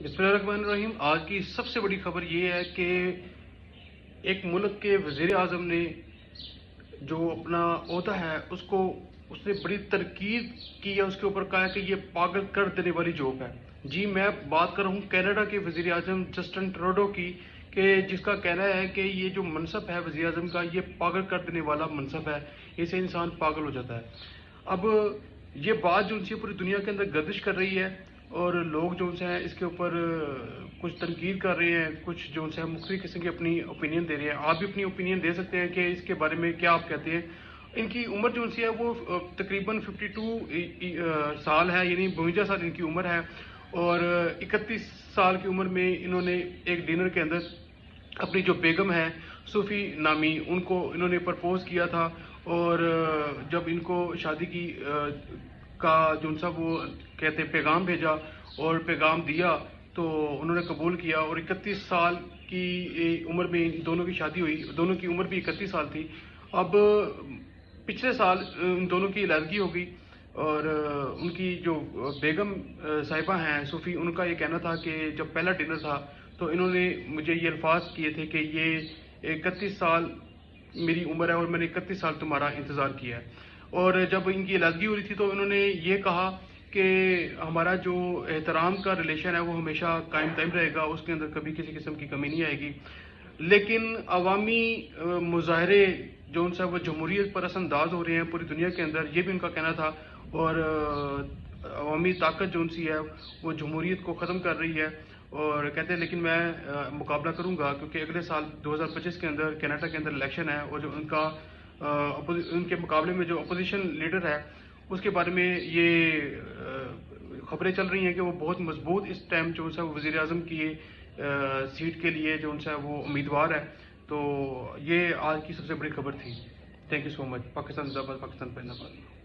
बिस्मिल्लाहिर्रहमानिर्रहीम। आज की सबसे बड़ी खबर ये है कि एक मुल्क के वज़ीर आज़म ने जो अपना ओहदा है उसने बड़ी तनकीद की है, उसके ऊपर कहा है कि ये पागल कर देने वाली जॉब है। जी, मैं बात कर रहा हूँ कनाडा के वज़ीर आज़म जस्टिन ट्रूडो की, कि जिसका कहना है कि ये जो मनसब है वज़ीर आज़म का, ये पागल कर देने वाला मनसब है, इससे इंसान पागल हो जाता है। अब ये बात जो उनसे पूरी दुनिया के अंदर गर्दिश कर रही है, और लोग जो उनसे हैं इसके ऊपर कुछ तनकीद कर रहे हैं, कुछ जो उनसे मुख्तलिफ किस्म की अपनी ओपिनियन दे रहे हैं। आप भी अपनी ओपिनियन दे सकते हैं कि इसके बारे में क्या आप कहते हैं। इनकी उम्र जो उनसी है वो तकरीबन 52 साल है, यानी 52 साल इनकी उम्र है। और 31 साल की उम्र में इन्होंने एक डिनर के अंदर अपनी जो बेगम है सूफी नामी, उनको इन्होंने प्रपोज किया था। और जब इनको शादी की का जो सा वो कहते हैं पैगाम भेजा और पैगाम दिया, तो उन्होंने कबूल किया। और 31 साल की उम्र में इन दोनों की शादी हुई। दोनों की उम्र भी 31 साल थी। अब पिछले साल उन दोनों की अलहदगी हो गई। और उनकी जो बेगम साहिबा हैं सूफ़ी, उनका ये कहना था कि जब पहला डिनर था तो इन्होंने मुझे ये अल्फाज किए थे कि ये 31 साल मेरी उम्र है और मैंने 31 साल तुम्हारा इंतज़ार किया है। और जब इनकी अलहदगी हो रही थी तो इन्होंने ये कहा कि हमारा जो एहतराम का रिलेशन है वो हमेशा कायम दायम रहेगा, उसके अंदर कभी किसी किस्म की कमी नहीं आएगी। लेकिन अवामी मुजाहरे जो उनसे वो जमहूरियत पर असंदाज हो रहे हैं पूरी दुनिया के अंदर, ये भी उनका कहना था। और अवामी ताकत जो उनसी है वो जमहूरियत को ख़त्म कर रही है। और कहते हैं लेकिन मैं मुकाबला करूंगा, क्योंकि अगले साल 2025 के अंदर कनाडा के अंदर इलेक्शन है। और जो उनके मुकाबले में जो अपोजिशन लीडर है उसके बारे में ये खबरें चल रही हैं कि वो बहुत मजबूत इस टाइम जो है वज़ीर आज़म की सीट के लिए जो उनसे वो उम्मीदवार है। तो ये आज की सबसे बड़ी खबर थी। Thank you so much. Pakistan जिंदाबाद, पाकिस्तान जिंदाबाद।